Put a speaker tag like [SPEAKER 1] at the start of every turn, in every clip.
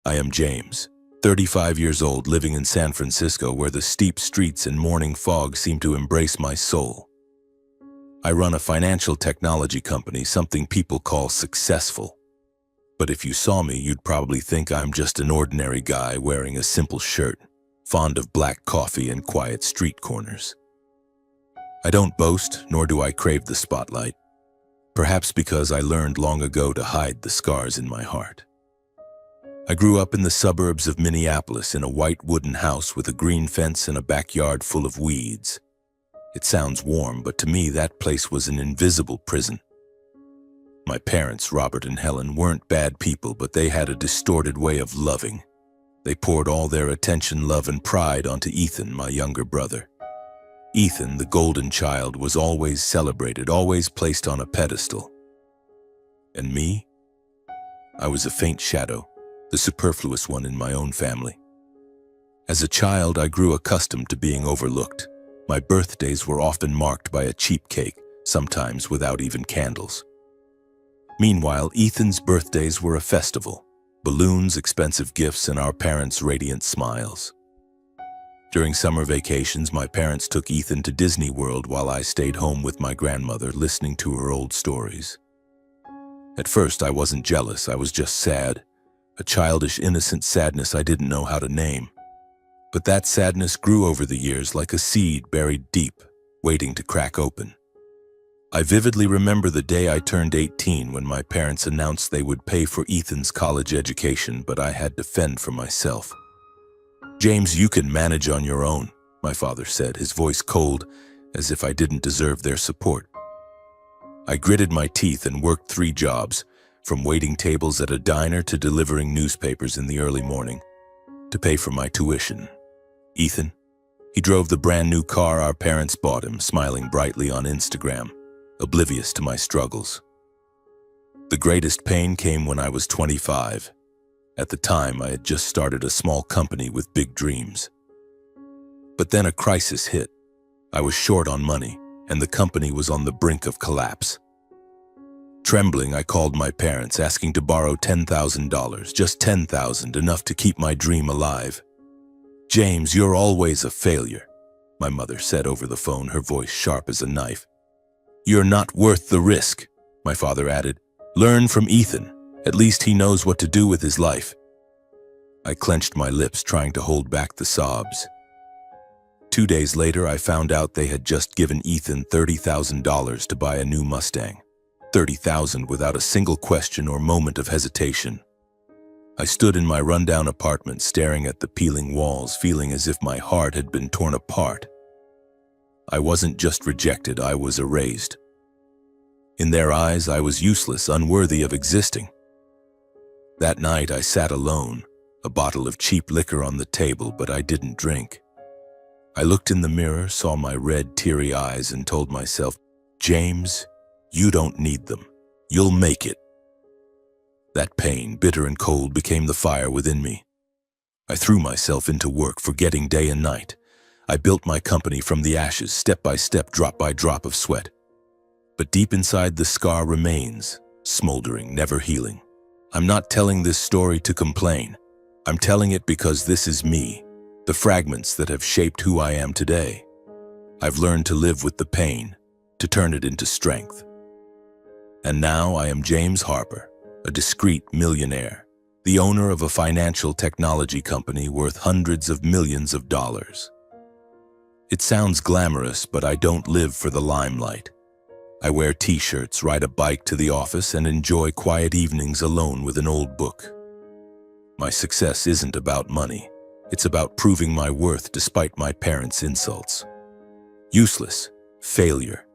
[SPEAKER 1] I am James, 35 years old, living in San Francisco, where the steep streets and morning fog seem to embrace my soul. I run a financial technology company, something people call successful. But if you saw me, you'd probably think I'm just an ordinary guy wearing a simple shirt, fond of black coffee and quiet street corners. I don't boast, nor do I crave the spotlight, perhaps because I learned long ago to hide the scars in my heart. I grew up in the suburbs of Minneapolis in a white wooden house with a green fence and a backyard full of weeds. It sounds warm, but to me that place was an invisible prison. My parents, Robert and Helen, weren't bad people, but they had a distorted way of loving. They poured all their attention, love, and pride onto Ethan, my younger brother. Ethan, the golden child, was always celebrated, always placed on a pedestal. And me? I was a faint shadow, the superfluous one in my own family. As a child, I grew accustomed to being overlooked. My birthdays were often marked by a cheap cake, sometimes without even candles. Meanwhile, Ethan's birthdays were a festival. Balloons, expensive gifts, and our parents' radiant smiles. During summer vacations, my parents took Ethan to Disney World while I stayed home with my grandmother, listening to her old stories. At first, I wasn't jealous, I was just sad. A childish, innocent sadness I didn't know how to name. But that sadness grew over the years like a seed buried deep, waiting to crack open. I vividly remember the day I turned 18 when my parents announced they would pay for Ethan's college education, but I had to fend for myself. "James, you can manage on your own," my father said, his voice cold, as if I didn't deserve their support. I gritted my teeth and worked 3 jobs, from waiting tables at a diner to delivering newspapers in the early morning, to pay for my tuition. Ethan? He drove the brand new car our parents bought him, smiling brightly on Instagram, oblivious to my struggles. The greatest pain came when I was 25. At the time, I had just started a small company with big dreams. But then a crisis hit. I was short on money, and the company was on the brink of collapse. Trembling, I called my parents, asking to borrow $10,000, just $10,000, enough to keep my dream alive. "James, you're always a failure," my mother said over the phone, her voice sharp as a knife. "You're not worth the risk," my father added. "Learn from Ethan. At least he knows what to do with his life." I clenched my lips, trying to hold back the sobs. 2 days later, I found out they had just given Ethan $30,000 to buy a new Mustang. $30,000 without a single question or moment of hesitation. I stood in my rundown apartment, staring at the peeling walls, feeling as if my heart had been torn apart. I wasn't just rejected, I was erased. In their eyes, I was useless, unworthy of existing. That night, I sat alone, a bottle of cheap liquor on the table, but I didn't drink. I looked in the mirror, saw my red, teary eyes, and told myself, "James, you don't need them. You'll make it." That pain, bitter and cold, became the fire within me. I threw myself into work, forgetting day and night. I built my company from the ashes, step by step, drop by drop of sweat. But deep inside, the scar remains, smoldering, never healing. I'm not telling this story to complain. I'm telling it because this is me, the fragments that have shaped who I am today. I've learned to live with the pain, to turn it into strength. And now I am James Harper, a discreet millionaire, the owner of a financial technology company worth hundreds of millions of dollars. It sounds glamorous, but I don't live for the limelight. I wear t-shirts, ride a bike to the office, and enjoy quiet evenings alone with an old book. My success isn't about money. It's about proving my worth despite my parents' insults. Useless, failure.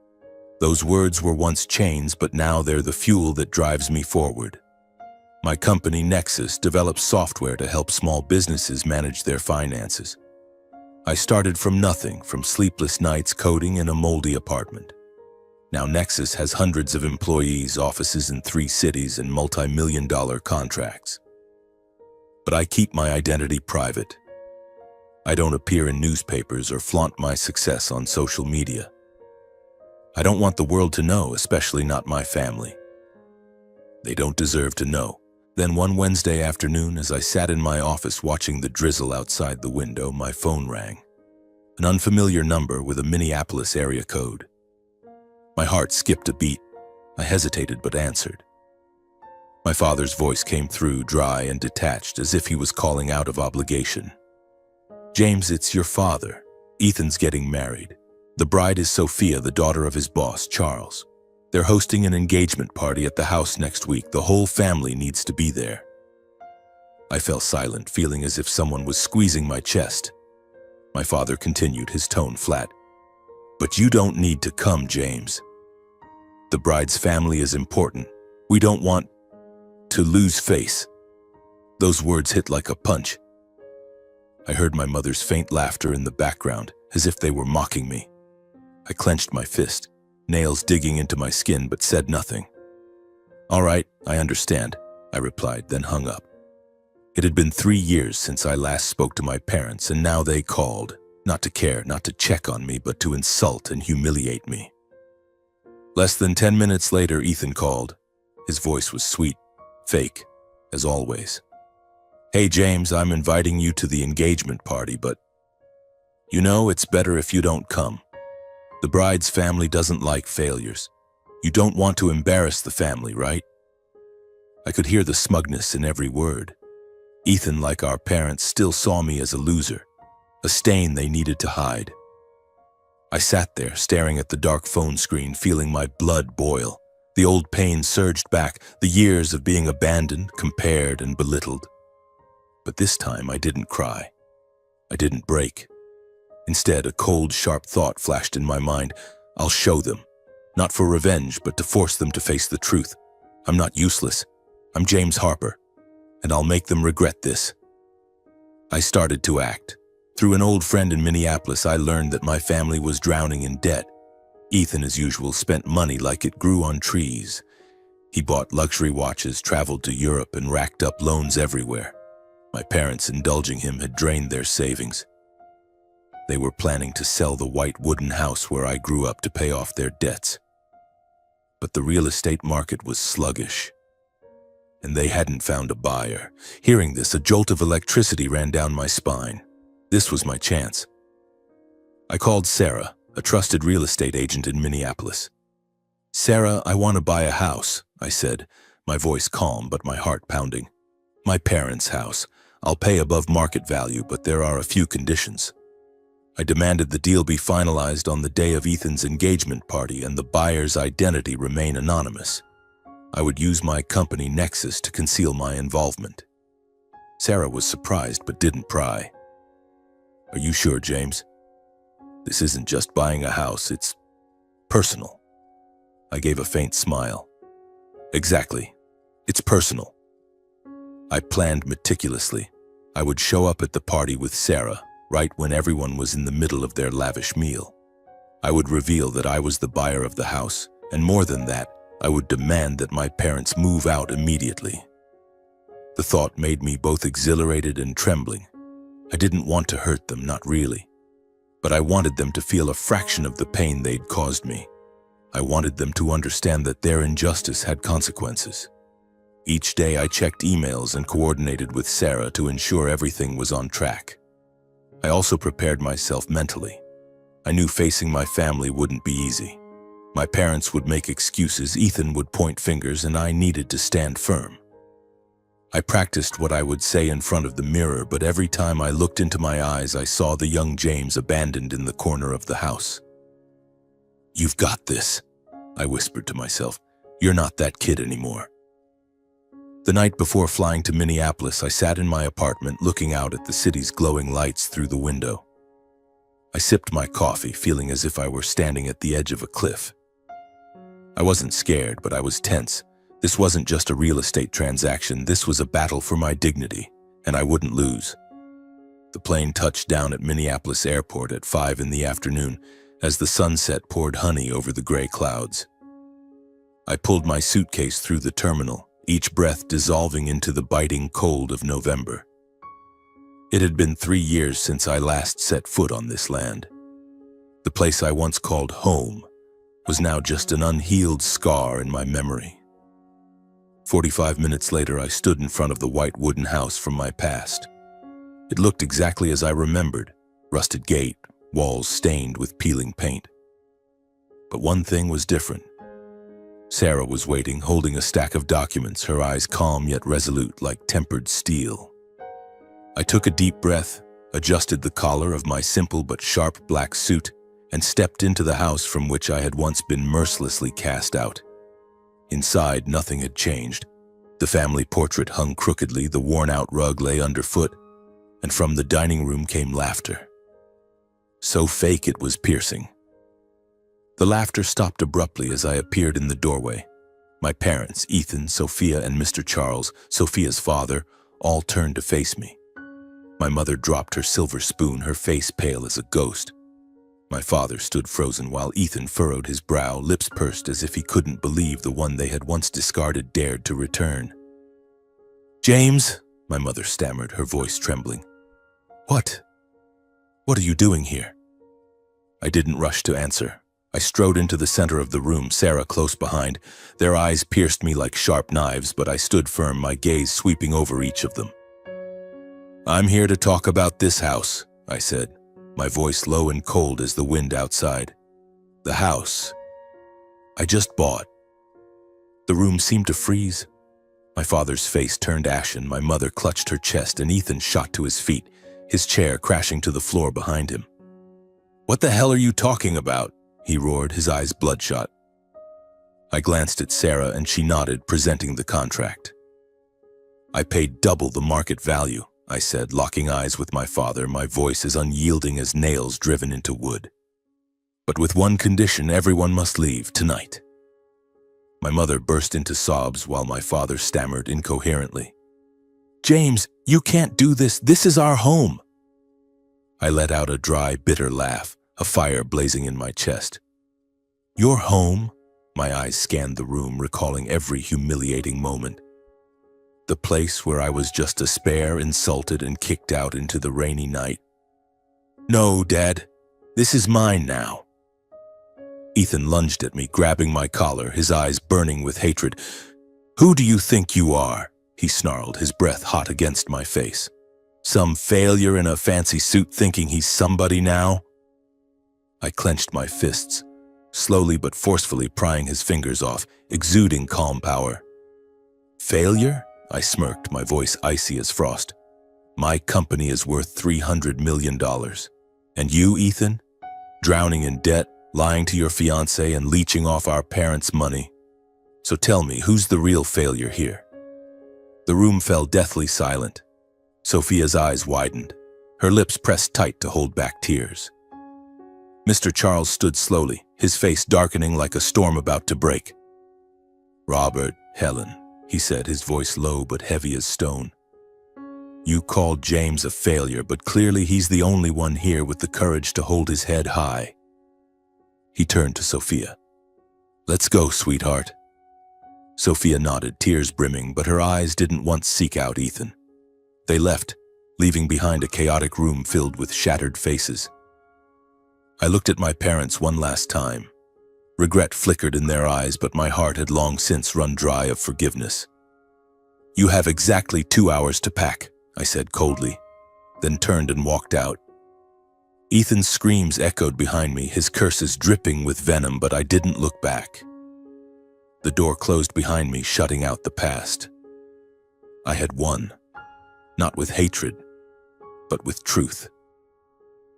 [SPEAKER 1] Those words were once chains, but now they're the fuel that drives me forward. My company, Nexus, develops software to help small businesses manage their finances. I started from nothing, from sleepless nights coding in a moldy apartment. Now Nexus has hundreds of employees, offices in 3 cities, and multi-million-dollar contracts. But I keep my identity private. I don't appear in newspapers or flaunt my success on social media. I don't want the world to know, especially not my family. They don't deserve to know. Then one Wednesday afternoon, as I sat in my office watching the drizzle outside the window, my phone rang. An unfamiliar number with a Minneapolis area code. My heart skipped a beat. I hesitated but answered. My father's voice came through, dry and detached, as if he was calling out of obligation. "James, it's your father. Ethan's getting married. The bride is Sophia, the daughter of his boss, Charles. They're hosting an engagement party at the house next week. The whole family needs to be there." I fell silent, feeling as if someone was squeezing my chest. My father continued, his tone flat. "But you don't need to come, James. The bride's family is important. We don't want to lose face." Those words hit like a punch. I heard my mother's faint laughter in the background, as if they were mocking me. I clenched my fist, nails digging into my skin, but said nothing. "All right, I understand," I replied, then hung up. It had been 3 years since I last spoke to my parents, and now they called, not to care, not to check on me, but to insult and humiliate me. Less than 10 minutes later, Ethan called. His voice was sweet, fake, as always. "Hey, James, I'm inviting you to the engagement party, but you know it's better if you don't come. The bride's family doesn't like failures. You don't want to embarrass the family, right?" I could hear the smugness in every word. Ethan, like our parents, still saw me as a loser, a stain they needed to hide. I sat there, staring at the dark phone screen, feeling my blood boil. The old pain surged back, the years of being abandoned, compared, and belittled. But this time I didn't cry. I didn't break. Instead, a cold, sharp thought flashed in my mind. I'll show them. Not for revenge, but to force them to face the truth. I'm not useless. I'm James Harper, and I'll make them regret this. I started to act. Through an old friend in Minneapolis, I learned that my family was drowning in debt. Ethan, as usual, spent money like it grew on trees. He bought luxury watches, traveled to Europe, and racked up loans everywhere. My parents, indulging him, had drained their savings. They were planning to sell the white wooden house where I grew up to pay off their debts. But the real estate market was sluggish, and they hadn't found a buyer. Hearing this, a jolt of electricity ran down my spine. This was my chance. I called Sarah, a trusted real estate agent in Minneapolis. "Sarah, I want to buy a house," I said, my voice calm but my heart pounding. "My parents' house. I'll pay above market value, but there are a few conditions. I demanded the deal be finalized on the day of Ethan's engagement party and the buyer's identity remain anonymous. I would use my company Nexus to conceal my involvement." Sarah was surprised but didn't pry. "Are you sure, James? This isn't just buying a house, it's personal." I gave a faint smile. "Exactly. It's personal." I planned meticulously. I would show up at the party with Sarah, right when everyone was in the middle of their lavish meal. I would reveal that I was the buyer of the house, and more than that, I would demand that my parents move out immediately. The thought made me both exhilarated and trembling. I didn't want to hurt them, not really. But I wanted them to feel a fraction of the pain they'd caused me. I wanted them to understand that their injustice had consequences. Each day I checked emails and coordinated with Sarah to ensure everything was on track. I also prepared myself mentally. I knew facing my family wouldn't be easy. My parents would make excuses, Ethan would point fingers, and I needed to stand firm. I practiced what I would say in front of the mirror, but every time I looked into my eyes, I saw the young James abandoned in the corner of the house. "You've got this," I whispered to myself. "You're not that kid anymore." The night before flying to Minneapolis, I sat in my apartment looking out at the city's glowing lights through the window. I sipped my coffee, feeling as if I were standing at the edge of a cliff. I wasn't scared, but I was tense. This wasn't just a real estate transaction, this was a battle for my dignity, and I wouldn't lose. The plane touched down at Minneapolis Airport at 5 in the afternoon as the sunset poured honey over the gray clouds. I pulled my suitcase through the terminal, each breath dissolving into the biting cold of November. It had been 3 years since I last set foot on this land. The place I once called home was now just an unhealed scar in my memory. 45 minutes later, I stood in front of the white wooden house from my past. It looked exactly as I remembered, rusted gate, walls stained with peeling paint. But one thing was different. Sarah was waiting, holding a stack of documents, her eyes calm yet resolute like tempered steel. I took a deep breath, adjusted the collar of my simple but sharp black suit, and stepped into the house from which I had once been mercilessly cast out. Inside, nothing had changed. The family portrait hung crookedly, the worn-out rug lay underfoot, and from the dining room came laughter. So fake it was piercing. The laughter stopped abruptly as I appeared in the doorway. My parents, Ethan, Sophia, and Mr. Charles, Sophia's father, all turned to face me. My mother dropped her silver spoon, her face pale as a ghost. My father stood frozen while Ethan furrowed his brow, lips pursed as if he couldn't believe the one they had once discarded dared to return. "James," my mother stammered, her voice trembling. What are you doing here?" I didn't rush to answer. I strode into the center of the room, Sarah close behind. Their eyes pierced me like sharp knives, but I stood firm, my gaze sweeping over each of them. "I'm here to talk about this house," I said, my voice low and cold as the wind outside. "The house I just bought." The room seemed to freeze. My father's face turned ashen, my mother clutched her chest, and Ethan shot to his feet, his chair crashing to the floor behind him. "What the hell are you talking about?" he roared, his eyes bloodshot. I glanced at Sarah and she nodded, presenting the contract. "I paid double the market value," I said, locking eyes with my father, my voice as unyielding as nails driven into wood. "But with one condition, everyone must leave tonight." My mother burst into sobs while my father stammered incoherently. "James, you can't do this. This is our home." I let out a dry, bitter laugh, a fire blazing in my chest. "Your home?" My eyes scanned the room, recalling every humiliating moment. The place where I was just a spare, insulted, and kicked out into the rainy night. "No, Dad. This is mine now." Ethan lunged at me, grabbing my collar, his eyes burning with hatred. "Who do you think you are?" he snarled, his breath hot against my face. "Some failure in a fancy suit thinking he's somebody now?" I clenched my fists, slowly but forcefully prying his fingers off, exuding calm power. "Failure?" I smirked, my voice icy as frost. "My company is worth $300 million. And you, Ethan? Drowning in debt, lying to your fiancé, and leeching off our parents' money. So tell me, who's the real failure here?" The room fell deathly silent. Sophia's eyes widened, her lips pressed tight to hold back tears. Mr. Charles stood slowly, his face darkening like a storm about to break. "Robert, Helen," he said, his voice low but heavy as stone. "You called James a failure, but clearly he's the only one here with the courage to hold his head high." He turned to Sophia. "Let's go, sweetheart." Sophia nodded, tears brimming, but her eyes didn't once seek out Ethan. They left, leaving behind a chaotic room filled with shattered faces. I looked at my parents one last time. Regret flickered in their eyes, but my heart had long since run dry of forgiveness. "You have exactly 2 hours to pack," I said coldly, then turned and walked out. Ethan's screams echoed behind me, his curses dripping with venom, but I didn't look back. The door closed behind me, shutting out the past. I had won, not with hatred, but with truth.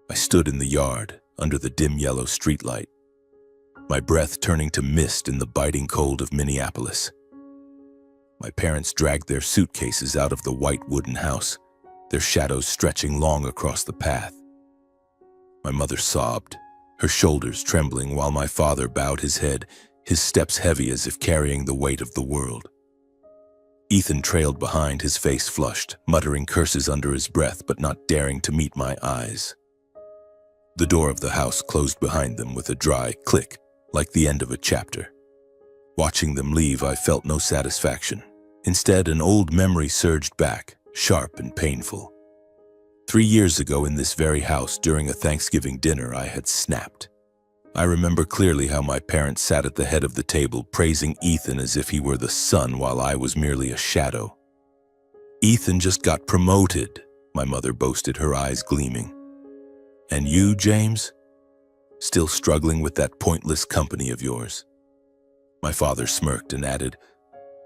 [SPEAKER 1] I stood in the yard, under the dim yellow streetlight, my breath turning to mist in the biting cold of Minneapolis. My parents dragged their suitcases out of the white wooden house, their shadows stretching long across the path. My mother sobbed, her shoulders trembling, while my father bowed his head, his steps heavy as if carrying the weight of the world. Ethan trailed behind, his face flushed, muttering curses under his breath but not daring to meet my eyes. The door of the house closed behind them with a dry click, like the end of a chapter. Watching them leave, I felt no satisfaction. Instead, an old memory surged back, sharp and painful. 3 years ago in this very house, during a Thanksgiving dinner, I had snapped. I remember clearly how my parents sat at the head of the table praising Ethan as if he were the sun while I was merely a shadow. "Ethan just got promoted," my mother boasted, her eyes gleaming. "And you, James? Still struggling with that pointless company of yours?" My father smirked and added,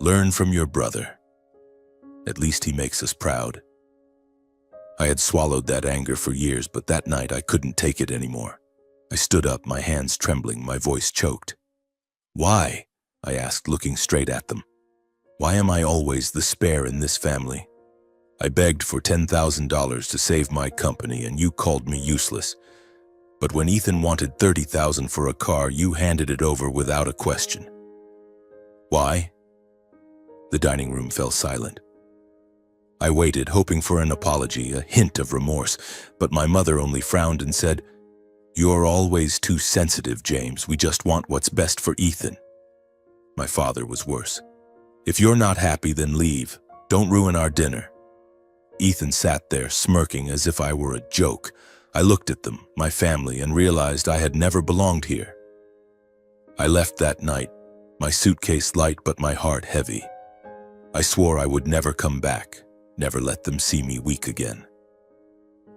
[SPEAKER 1] "Learn from your brother. At least he makes us proud." I had swallowed that anger for years, but that night I couldn't take it anymore. I stood up, my hands trembling, my voice choked. "Why?" I asked, looking straight at them. "Why am I always the spare in this family? I begged for $10,000 to save my company and you called me useless. But when Ethan wanted $30,000 for a car, you handed it over without a question. Why?" The dining room fell silent. I waited, hoping for an apology, a hint of remorse, but my mother only frowned and said, "You're always too sensitive, James. We just want what's best for Ethan." My father was worse. "If you're not happy, then leave. Don't ruin our dinner." Ethan sat there, smirking as if I were a joke. I looked at them, my family, and realized I had never belonged here. I left that night, my suitcase light but my heart heavy. I swore I would never come back, never let them see me weak again.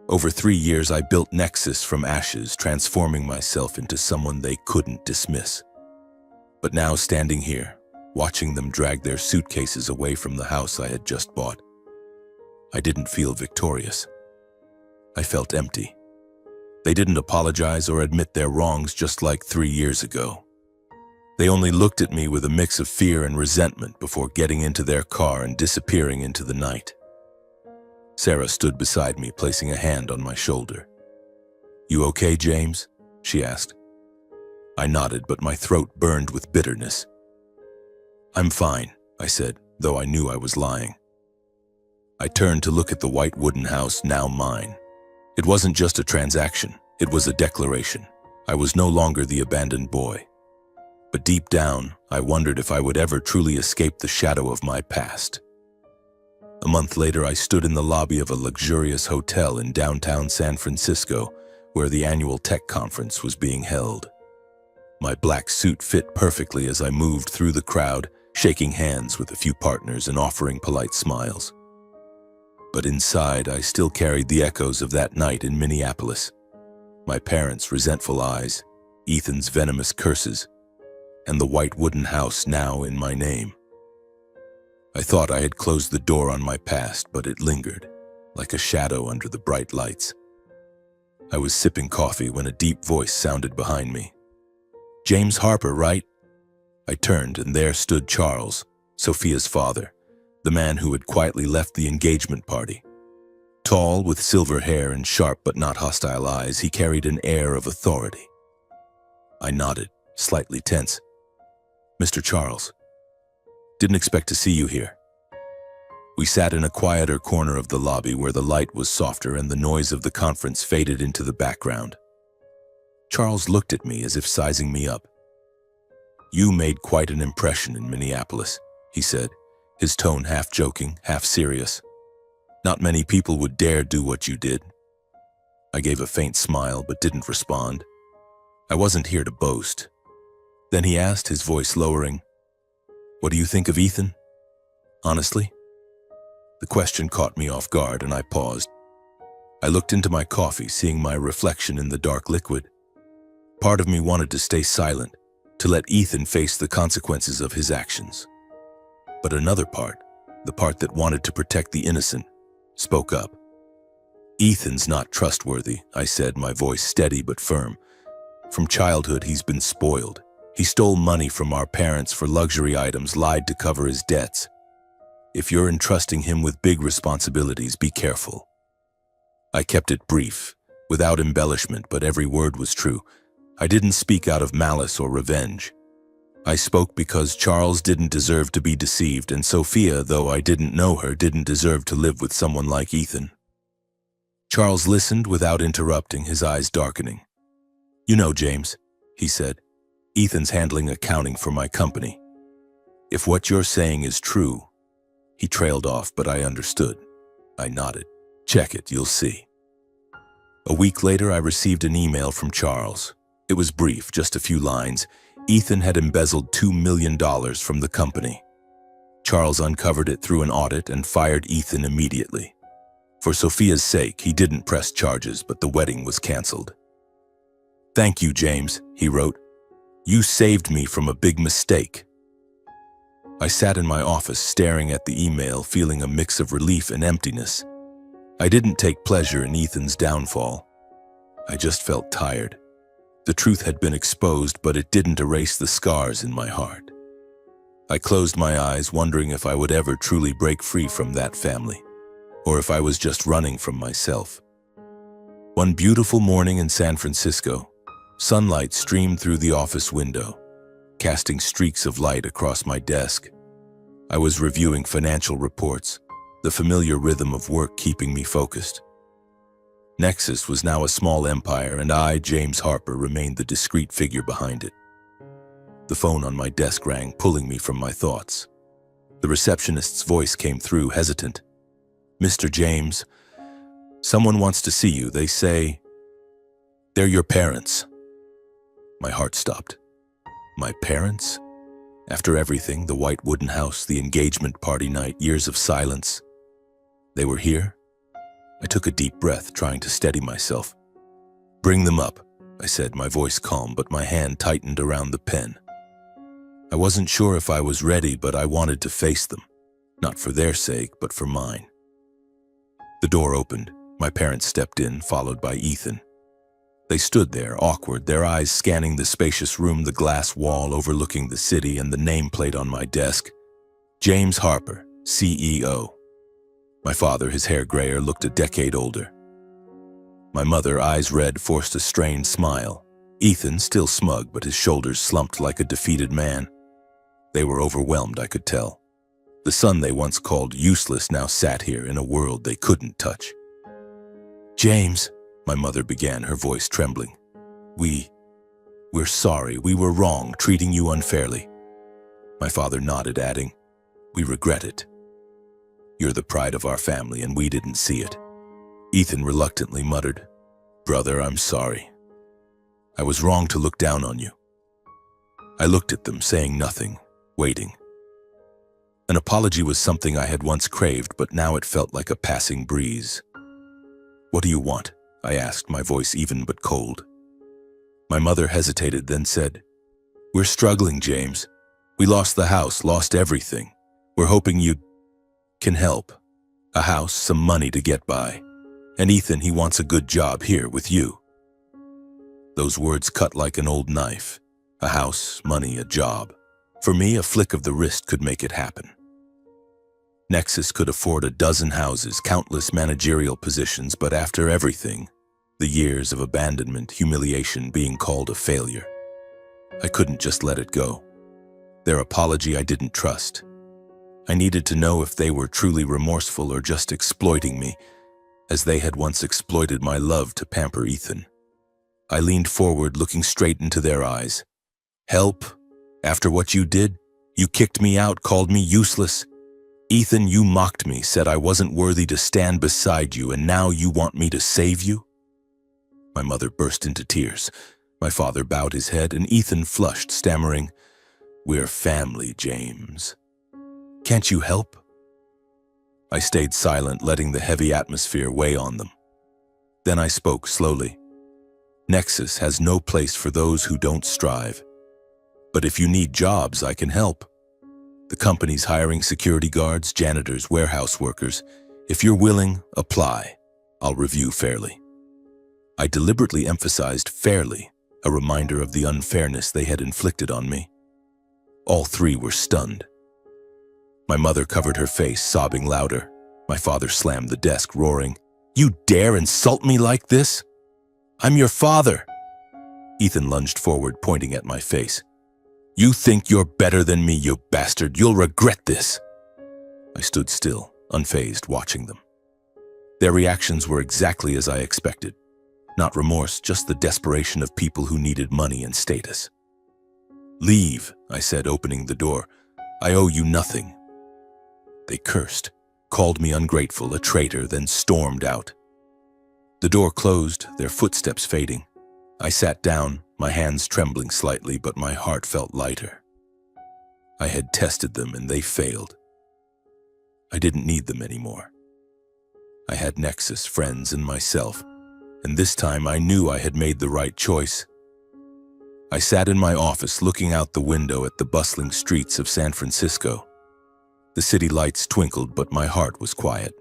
[SPEAKER 1] Over 3 years, I built Nexus from ashes, transforming myself into someone they couldn't dismiss. But now, standing here, watching them drag their suitcases away from the house I had just bought, I didn't feel victorious. I felt empty. They didn't apologize or admit their wrongs, just like 3 years ago. They only looked at me with a mix of fear and resentment before getting into their car and disappearing into the night. Sarah stood beside me, placing a hand on my shoulder. "You okay, James?" she asked. I nodded, but my throat burned with bitterness. "I'm fine," I said, though I knew I was lying. I turned to look at the white wooden house, now mine. It wasn't just a transaction, it was a declaration. I was no longer the abandoned boy. But deep down, I wondered if I would ever truly escape the shadow of my past. A month later, I stood in the lobby of a luxurious hotel in downtown San Francisco, where the annual tech conference was being held. My black suit fit perfectly as I moved through the crowd, shaking hands with a few partners and offering polite smiles. But inside, I still carried the echoes of that night in Minneapolis. My parents' resentful eyes, Ethan's venomous curses, and the white wooden house now in my name. I thought I had closed the door on my past, but it lingered, like a shadow under the bright lights. I was sipping coffee when a deep voice sounded behind me. "James Harper, right?" I turned, and there stood Charles, Sophia's father, the man who had quietly left the engagement party. Tall, with silver hair and sharp but not hostile eyes, he carried an air of authority. I nodded, slightly tense. "Mr. Charles, didn't expect to see you here." We sat in a quieter corner of the lobby where the light was softer and the noise of the conference faded into the background. Charles looked at me as if sizing me up. "You made quite an impression in Minneapolis," he said, his tone half joking, half serious. "Not many people would dare do what you did." I gave a faint smile but didn't respond. I wasn't here to boast. Then he asked, his voice lowering, "What do you think of Ethan? Honestly?" The question caught me off guard and I paused. I looked into my coffee, seeing my reflection in the dark liquid. Part of me wanted to stay silent, to let Ethan face the consequences of his actions. But another part, the part that wanted to protect the innocent, spoke up. "Ethan's not trustworthy," I said, my voice steady but firm. "From childhood, he's been spoiled. He stole money from our parents for luxury items, lied to cover his debts. If you're entrusting him with big responsibilities, be careful." I kept it brief, without embellishment, but every word was true. I didn't speak out of malice or revenge. I spoke because Charles didn't deserve to be deceived, and Sophia, though I didn't know her, didn't deserve to live with someone like Ethan. Charles listened without interrupting, his eyes darkening. "You know, James," he said, "Ethan's handling accounting for my company. If what you're saying is true—" He trailed off, but I understood. I nodded. "Check it, you'll see." A week later, I received an email from Charles. It It was brief, just a few lines. Ethan had embezzled $2 million from the company. Charles uncovered it through an audit and fired Ethan immediately. For Sophia's sake, he didn't press charges, but the wedding was canceled. "Thank you, James," he wrote. "You saved me from a big mistake." I sat in my office staring at the email, feeling a mix of relief and emptiness. I didn't take pleasure in Ethan's downfall. I just felt tired. The truth had been exposed, but it didn't erase the scars in my heart. I closed my eyes, wondering if I would ever truly break free from that family, or if I was just running from myself. One beautiful morning in San Francisco, sunlight streamed through the office window, casting streaks of light across my desk. I was reviewing financial reports, the familiar rhythm of work keeping me focused. Nexus was now a small empire, and I, James Harper, remained the discreet figure behind it. The phone on my desk rang, pulling me from my thoughts. The receptionist's voice came through, hesitant. "Mr. James, someone wants to see you. They say they're your parents." My heart stopped. My parents? After everything, the white wooden house, the engagement party night, years of silence, they were here? I took a deep breath, trying to steady myself. "Bring them up," I said, my voice calm, but my hand tightened around the pen. I wasn't sure if I was ready, but I wanted to face them, not for their sake, but for mine. The door opened. My parents stepped in, followed by Ethan. They stood there, awkward, their eyes scanning the spacious room, the glass wall overlooking the city, and the nameplate on my desk. James Harper, CEO. My father, his hair grayer, looked a decade older. My mother, eyes red, forced a strained smile. Ethan, still smug, but his shoulders slumped like a defeated man. They were overwhelmed, I could tell. The son they once called useless now sat here in a world they couldn't touch. "James," my mother began, her voice trembling. We're sorry. We were wrong, treating you unfairly." My father nodded, adding, "We regret it. You're the pride of our family, and we didn't see it." Ethan reluctantly muttered, "Brother, I'm sorry. I was wrong to look down on you." I looked at them, saying nothing, waiting. An apology was something I had once craved, but now it felt like a passing breeze. "What do you want?" I asked, my voice even but cold. My mother hesitated, then said, "We're struggling, James. We lost the house, lost everything. We're hoping you can help. A house, some money to get by. And Ethan, he wants a good job here with you." Those words cut like an old knife. A house, money, a job. For me, a flick of the wrist could make it happen. Nexus could afford a dozen houses, countless managerial positions, but after everything, the years of abandonment, humiliation, being called a failure, I couldn't just let it go. Their apology I didn't trust. I needed to know if they were truly remorseful or just exploiting me, as they had once exploited my love to pamper Ethan. I leaned forward, looking straight into their eyes. "Help? After what you did? You kicked me out, called me useless. Ethan, you mocked me, said I wasn't worthy to stand beside you, and now you want me to save you?" My mother burst into tears. My father bowed his head, and Ethan flushed, stammering, "We're family, James. Can't you help?" I stayed silent, letting the heavy atmosphere weigh on them. Then I spoke slowly. "Nexus has no place for those who don't strive. But if you need jobs, I can help. The company's hiring security guards, janitors, warehouse workers. If you're willing, apply. I'll review fairly." I deliberately emphasized fairly, a reminder of the unfairness they had inflicted on me. All three were stunned. My mother covered her face, sobbing louder. My father slammed the desk, roaring, "You dare insult me like this? I'm your father." Ethan lunged forward, pointing at my face. "You think you're better than me, you bastard. You'll regret this." I stood still, unfazed, watching them. Their reactions were exactly as I expected. Not remorse, just the desperation of people who needed money and status. "Leave," I said, opening the door. "I owe you nothing." They cursed, called me ungrateful, a traitor, then stormed out. The door closed, their footsteps fading. I sat down, my hands trembling slightly, but my heart felt lighter. I had tested them and they failed. I didn't need them anymore. I had Nexus, friends, and myself, and this time I knew I had made the right choice. I sat in my office looking out the window at the bustling streets of San Francisco. The city lights twinkled, but my heart was quiet.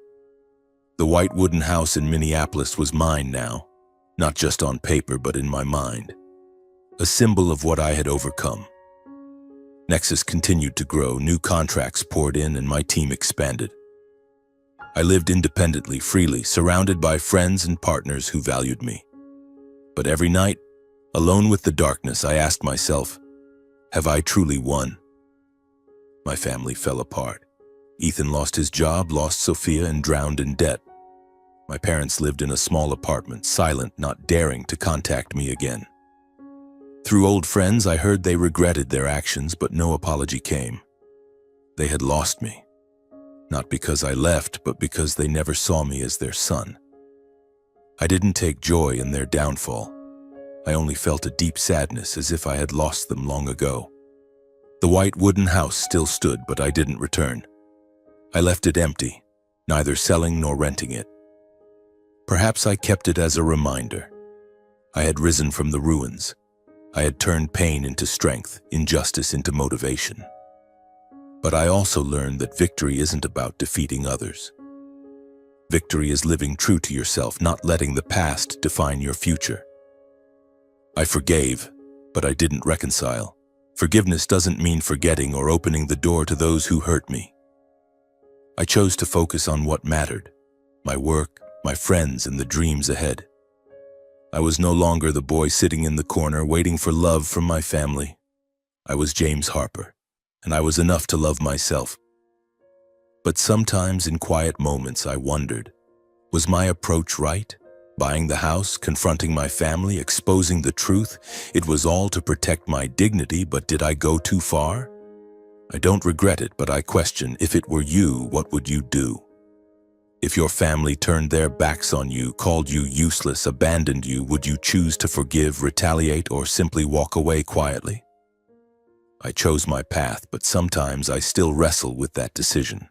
[SPEAKER 1] The white wooden house in Minneapolis was mine now, not just on paper but in my mind, a symbol of what I had overcome. Nexus continued to grow, new contracts poured in, and my team expanded. I lived independently, freely, surrounded by friends and partners who valued me. But every night, alone with the darkness, I asked myself, have I truly won? My family fell apart. Ethan lost his job, lost Sophia, and drowned in debt. My parents lived in a small apartment, silent, not daring to contact me again. Through old friends, I heard they regretted their actions, but no apology came. They had lost me. Not because I left, but because they never saw me as their son. I didn't take joy in their downfall. I only felt a deep sadness, as if I had lost them long ago. The white wooden house still stood, but I didn't return. I left it empty, neither selling nor renting it. Perhaps I kept it as a reminder. I had risen from the ruins. I had turned pain into strength, injustice into motivation. But I also learned that victory isn't about defeating others. Victory is living true to yourself, not letting the past define your future. I forgave, but I didn't reconcile. Forgiveness doesn't mean forgetting or opening the door to those who hurt me. I chose to focus on what mattered, my work, my friends, and the dreams ahead. I was no longer the boy sitting in the corner waiting for love from my family. I was James Harper, and I was enough to love myself. But sometimes in quiet moments I wondered, was my approach right? Buying the house, confronting my family, exposing the truth, it was all to protect my dignity, but did I go too far? I don't regret it, but I question, if it were you, what would you do? If your family turned their backs on you, called you useless, abandoned you, would you choose to forgive, retaliate, or simply walk away quietly? I chose my path, but sometimes I still wrestle with that decision.